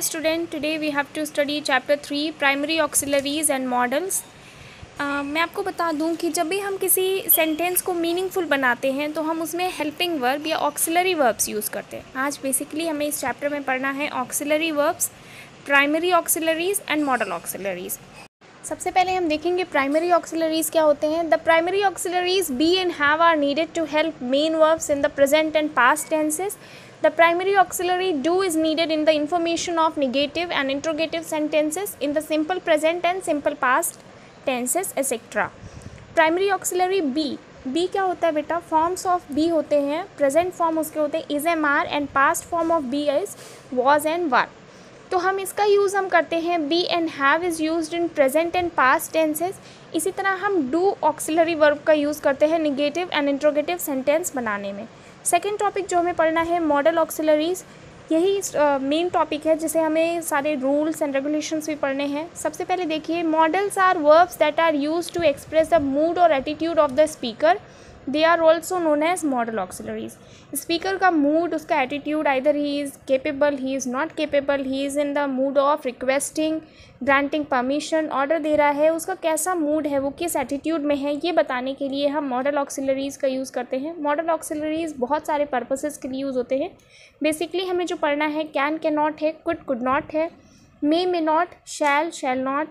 Student, today we have to study chapter 3 primary auxiliaries and models. मैं आपको बता दूं कि जब भी हम किसी सेंटेंस को मीनिंगफुल बनाते हैं तो हम उसमें हेल्पिंग वर्ब या ऑक्सिलरी वर्ब्स यूज़ करते हैं। आज बेसिकली हमें इस चैप्टर में पढ़ना है auxiliary verbs, primary auxiliaries and modal auxiliaries. सबसे पहले हम देखेंगे प्राइमरी ऑक्सिलरीज क्या होते हैं। The primary auxiliaries be and have are needed to help main verbs in the present and past tenses. The primary auxiliary do is needed in the information of negative and interrogative sentences in the simple present and simple past tenses etc. Primary auxiliary B क्या होता है बेटा? Forms of B होते हैं, present form उसके होते हैं is am are and past form of B is was and were. तो हम इसका यूज़ हम करते हैं be and have is used in present and past tenses. इसी तरह हम do auxiliary verb का यूज़ करते हैं negative and interrogative sentence बनाने में. सेकेंड टॉपिक जो हमें पढ़ना है मॉडल ऑक्सिलरीज, यही मेन टॉपिक है जिसे हमें सारे रूल्स एंड रेगुलेशंस भी पढ़ने हैं. सबसे पहले देखिए, modals are verbs that are used to express the mood और attitude of the speaker. They are also known as modal auxiliaries. Speaker का मूड, उसका attitude, either he is capable, he is not capable, he is in the mood of requesting, granting permission, order दे रहा है, उसका कैसा mood है, वो किस एटीट्यूड में है, ये बताने के लिए हम मॉडल ऑक्सिलरीज का यूज़ करते हैं. मॉडल ऑक्सिलरीज बहुत सारे पर्पसेस के लिए यूज़ होते हैं. बेसिकली हमें जो पढ़ना है कैन नॉट है, कुड नॉट है, may not, shall not,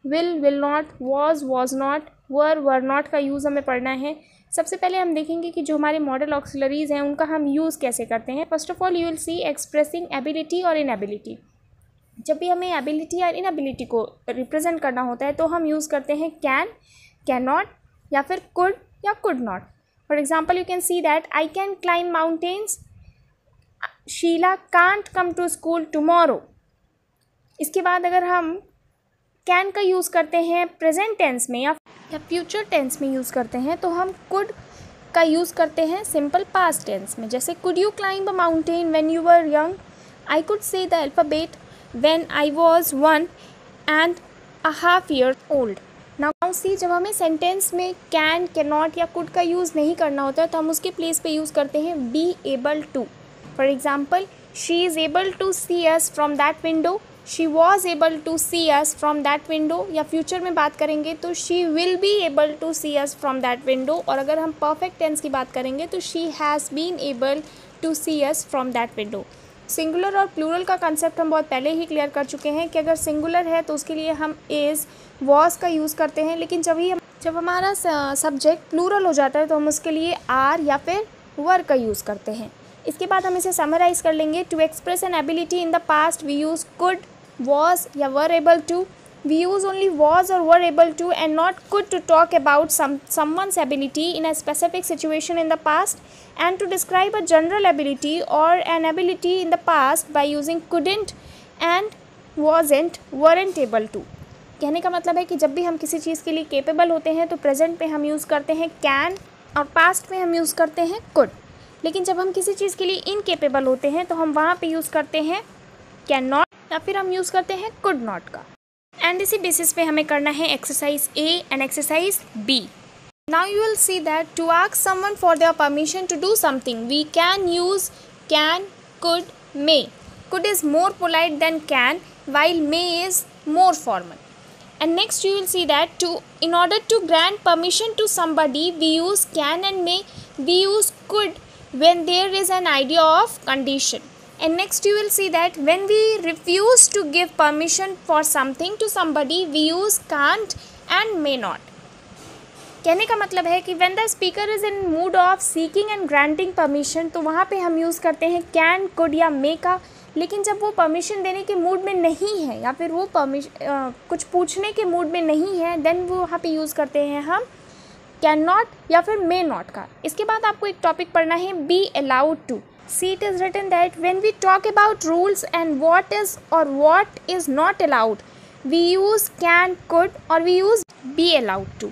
will not, was not, were not का यूज़ हमें पढ़ना है. सबसे पहले हम देखेंगे कि जो हमारे मॉडल ऑक्सिलरीज हैं उनका हम यूज़ कैसे करते हैं. First of all you will C expressing ability और इनएबिलिटी. जब भी हमें एबिलिटी या इनएबिलिटी को रिप्रेजेंट करना होता है तो हम यूज़ करते हैं कैन नॉट या फिर कुड या could not. For example you can see that I can climb mountains, Sheela can't come to school tomorrow. इसके बाद अगर हम कैन का यूज़ करते हैं प्रेजेंट टेंस में या फ्यूचर टेंस में यूज़ करते हैं तो हम कुड का यूज़ करते हैं सिंपल पास्ट टेंस में. जैसे could you climb a mountain when you were young, I could say the alphabet when I was 1.5 years old. Now see, जब हमें सेंटेंस में कैन नॉट या कुड का यूज़ नहीं करना होता है तो हम उसके प्लेस पे यूज़ करते हैं be able to. For example, she is able to see us from that window, she was able to see us from that window. या फ्यूचर में बात करेंगे तो she will be able to see us from that window. और अगर हम perfect tense की बात करेंगे तो she has been able to see us from that window. Singular और प्लूरल का कंसेप्ट हम बहुत पहले ही क्लियर कर चुके हैं कि अगर सिंगुलर है तो उसके लिए हम इज़, वॉज का यूज़ करते हैं. लेकिन जब हमारा सब्जेक्ट प्लूरल हो जाता है तो हम उसके लिए आर या फिर वर का यूज़ करते हैं. इसके बाद हम इसे समराइज़ कर लेंगे. To express an ability in the past we use could, was या were able to. We use only was or were able to and not could to talk about someone's ability in a specific situation in the past, and to describe a general ability or an ability in the past by using couldn't and weren't able to. कहने का मतलब है कि जब भी हम किसी चीज़ के लिए केपेबल होते हैं तो प्रेजेंट में हम यूज़ करते हैं कैन और पास्ट में हम यूज़ करते हैं कुड. लेकिन जब हम किसी चीज़ के लिए इनकेपेबल होते हैं तो हम वहाँ पे यूज़ करते हैं कैन नॉट या फिर हम यूज़ करते हैं कुड नॉट का. एंड इसी बेसिस पे हमें करना है exercise A and exercise B. Now you will see that to ask someone for their permission to do something we can use can, could, may. Could is more polite than can while may is more formal. And next you will see that in order to grant permission to somebody we use can and may, we use could when there is an idea of condition. And next you will see that when we refuse to give permission for something to somebody we use can't and may not. कहने का मतलब है कि when the speaker is in mood of seeking and granting permission तो वहाँ पे हम use करते हैं can, could या may का. लेकिन जब वो परमिशन देने के मूड में नहीं है या फिर वो कुछ पूछने के मूड में नहीं है देन वो वहाँ पे यूज़ करते हैं हम कैन नॉट या फिर मे नॉट का. इसके बाद आपको एक टॉपिक पढ़ना है be allowed to. See, it is written that when we talk about rules and what is or what is not allowed, we use can, could or we use be allowed to.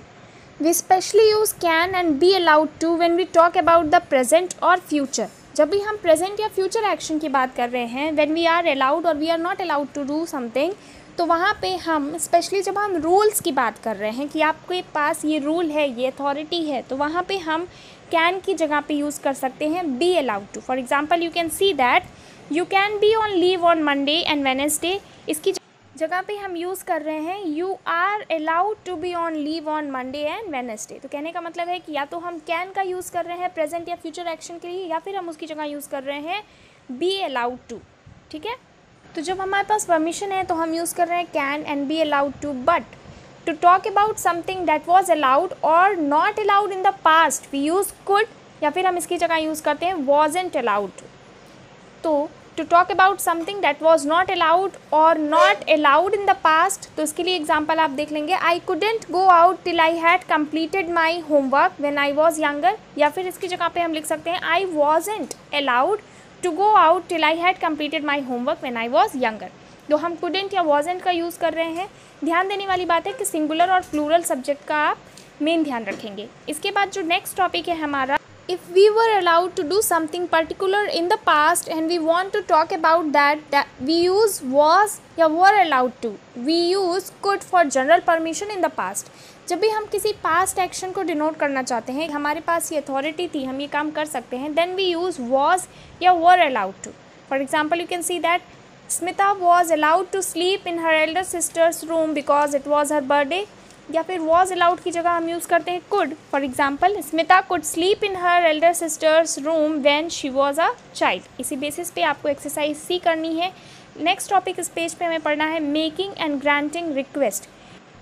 We especially use can and be allowed to when we talk about the present or future. जब भी हम present या future action की बात कर रहे हैं, when we are allowed or we are not allowed to do something, तो वहाँ पे हम स्पेशली जब हम रूल्स की बात कर रहे हैं कि आपके पास ये रूल है, ये अथॉरिटी है, तो वहाँ पे हम कैन की जगह पे यूज़ कर सकते हैं be allowed to. For example you can see that you can be on leave on Monday and Wednesday, इसकी जगह पे हम यूज़ कर रहे हैं you are allowed to be on leave on Monday and Wednesday. तो कहने का मतलब है कि या तो हम कैन का यूज़ कर रहे हैं प्रेजेंट या फ्यूचर एक्शन के लिए, या फिर हम उसकी जगह यूज़ कर रहे हैं बी अलाउड टू। ठीक है, तो जब हमारे पास परमिशन है तो हम यूज़ कर रहे हैं can and be allowed to. But to talk about something that was allowed और not allowed in the past we use could, या फिर हम इसकी जगह यूज़ करते हैं वॉजंट अलाउड। तो to talk about something that was not allowed और not allowed in the past, तो इसके लिए एग्जाम्पल आप देख लेंगे, I couldn't go out till I had completed my homework when I was younger, या फिर इसकी जगह पे हम लिख सकते हैं I wasn't allowed to go out till I had completed my homework when I was younger. तो हम कुडेंट या वॉजंट का यूज़ कर रहे हैं। ध्यान देने वाली बात है कि सिंगुलर और प्लूरल सब्जेक्ट का आप मेन ध्यान रखेंगे। इसके बाद जो नेक्स्ट टॉपिक है हमारा, if we were allowed to do something particular in the past and we want to talk about that we use was या were allowed to, we use could for general permission in the past। जब भी हम किसी past action को denote करना चाहते हैं, हमारे पास ये अथॉरिटी थी, हम ये काम कर सकते हैं, then we use was या were allowed to। For example, you can see that Smita was allowed to sleep in her elder sister's room because it was her birthday, या फिर वॉज अलाउड की जगह हम यूज़ करते हैं could. For example, Smita could sleep in her Elder sisters room when she was a child. इसी basis पे आपको एक्सरसाइज सी करनी है। नेक्स्ट टॉपिक इस पेज पे हमें पढ़ना है making and granting request.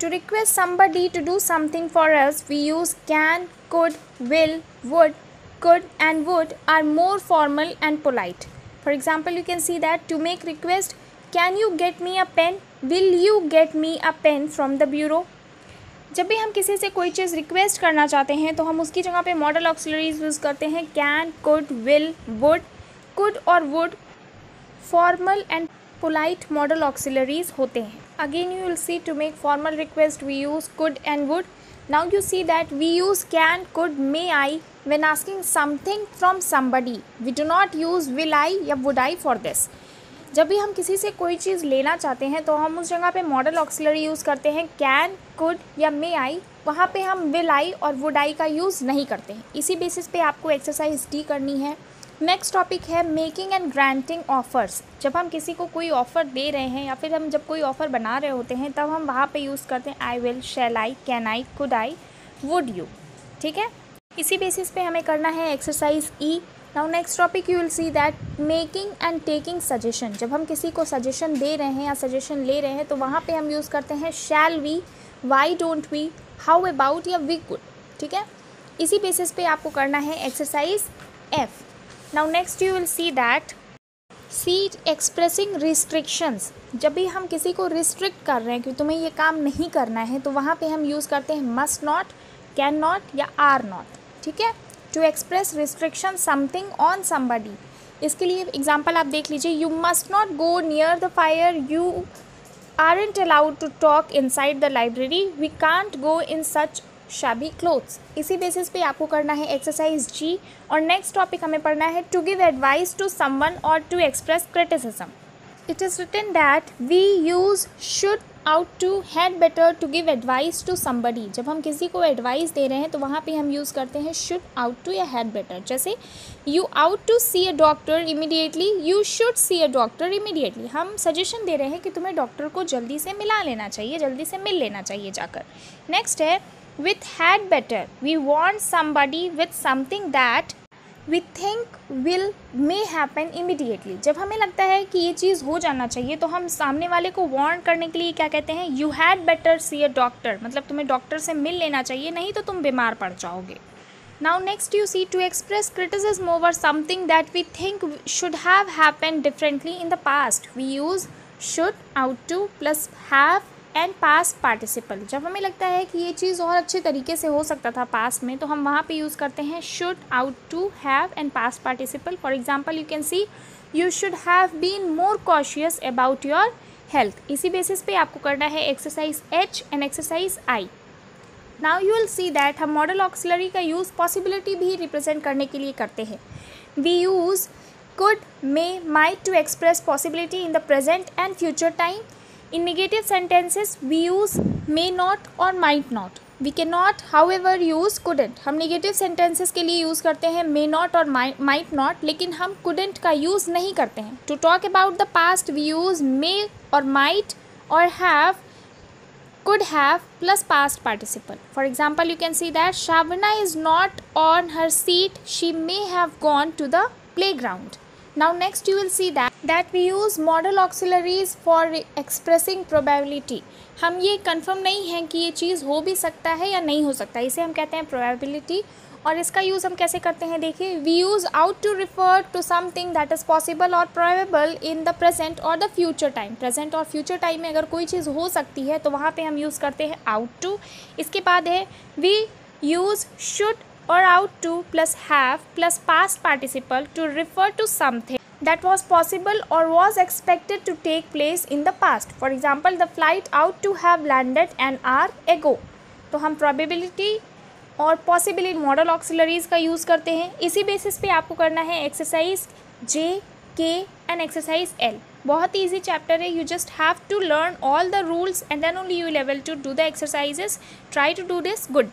To request somebody to do something for us we use can, could, will, would. Could and would are more formal and polite. For example, you can see that to make request, can you get me a pen, will you get me a pen from the bureau. जब भी हम किसी से कोई चीज़ request करना चाहते हैं तो हम उसकी जगह पे मॉडल ऑक्सिलरीज यूज़ करते हैं can, could, will, would. Could और would formal and polite modal auxiliaries होते हैं। Again you will see to make formal request we use could and would. Now you see that we use can, could, may I when asking something from somebody. We do not use will I या would I for this. जब भी हम किसी से कोई चीज़ लेना चाहते हैं तो हम उस जगह पे मॉडल ऑक्सिलरी यूज़ करते हैं कैन, कुड या मे आई। वहाँ पे हम विल आई और वुड आई का यूज़ नहीं करते हैं। इसी बेसिस पे आपको एक्सरसाइज डी करनी है। नेक्स्ट टॉपिक है मेकिंग एंड ग्रांटिंग ऑफर्स। जब हम किसी को कोई ऑफ़र दे रहे हैं या फिर हम जब कोई ऑफ़र बना रहे होते हैं तब हम वहाँ पे यूज़ करते हैं I will, shall I, can I, could I, would you. ठीक है, इसी बेसिस पे हमें करना है exercise E. Now next topic you will see that making and taking suggestion. जब हम किसी को सजेशन दे रहे हैं या सजेशन ले रहे हैं तो वहाँ पे हम यूज़ करते हैं shall we, why don't we, how about या वी कुड। ठीक है, इसी बेसिस पे आपको करना है exercise F. Now next you will see that C expressing restrictions. जब भी हम किसी को रिस्ट्रिक्ट कर रहे हैं कि तुम्हें ये काम नहीं करना है तो वहाँ पे हम यूज़ करते हैं मस्ट नॉट, कैन नॉट या आर नॉट। ठीक है, to express restriction something on somebody. इसके लिए एग्जाम्पल आप देख लीजिए, you must not go near the fire, you aren't allowed to talk inside the library, we can't go in such shabby clothes. इसी basis पे आपको करना है एक्सरसाइज जी। और नेक्स्ट टॉपिक हमें पढ़ना है to give advice to someone और to express criticism. It is written that we use should, ought to, had better to give advice to somebody. जब हम किसी को एडवाइस दे रहे हैं तो वहाँ पे हम यूज़ करते हैं शुड, आउट टू या हैड बेटर। जैसे you ought to see a doctor immediately, you should see a doctor immediately. हम सजेशन दे रहे हैं कि तुम्हें डॉक्टर को जल्दी से मिला लेना चाहिए, जल्दी से मिल लेना चाहिए जाकर। नेक्स्ट है with had better, we want somebody with something that we think will may happen immediately। जब हमें लगता है कि ये चीज़ हो जाना चाहिए तो हम सामने वाले को वार्न करने के लिए क्या कहते हैं, you had better see a doctor, मतलब तुम्हें डॉक्टर से मिल लेना चाहिए, नहीं तो तुम बीमार पड़ जाओगे। Now next you see to express criticism over something that we think should have happened differently in the past, we use should, out to plus have and past participle. जब हमें लगता है कि ये चीज़ और अच्छे तरीके से हो सकता था पास्ट में तो हम वहाँ पे यूज़ करते हैं should, ought to, have and past participle. For example you can see you should have been more cautious about your health. इसी बेसिस पे आपको करना है exercise H and exercise I. Now you will see that हम modal auxiliary का use possibility भी represent करने के लिए करते हैं। We use could, may, might to express possibility in the present and future time. In negative sentences, we use may not or might not. We can not however use couldn't, हम negative sentences के लिए use करते हैं may not और might not, लेकिन हम couldn't का use नहीं करते हैं. To talk about the past we use may और माइट और have, could have plus past participle. For example, you can see that Shavana is not on her seat, she may have gone to the playground. Now next you will see that we use modal auxiliaries for expressing probability. हम ये confirm नहीं है कि ये चीज़ हो भी सकता है या नहीं हो सकता है, इसे हम कहते हैं probability. और इसका यूज़ हम कैसे करते हैं, देखिए, we use ought to refer to something that is possible और प्रोबेबल इन द प्रेजेंट और द फ्यूचर टाइम. प्रेजेंट और फ्यूचर टाइम में अगर कोई चीज़ हो सकती है तो वहाँ पे हम यूज़ करते हैं आउट टू. इसके बाद है वी यूज़ शुड और ought to plus have plus past participle to refer to something that was possible or was expected to take place in the past. For example, the flight ought to have landed an hour ago. तो हम probability और possibly modal auxiliaries का use करते हैं. इसी basis पे आपको करना है exercise J, K and exercise L. बहुत ईजी चैप्टर है. You just have to learn all the rules and then only you will able to do the exercises. Try to do this. Good.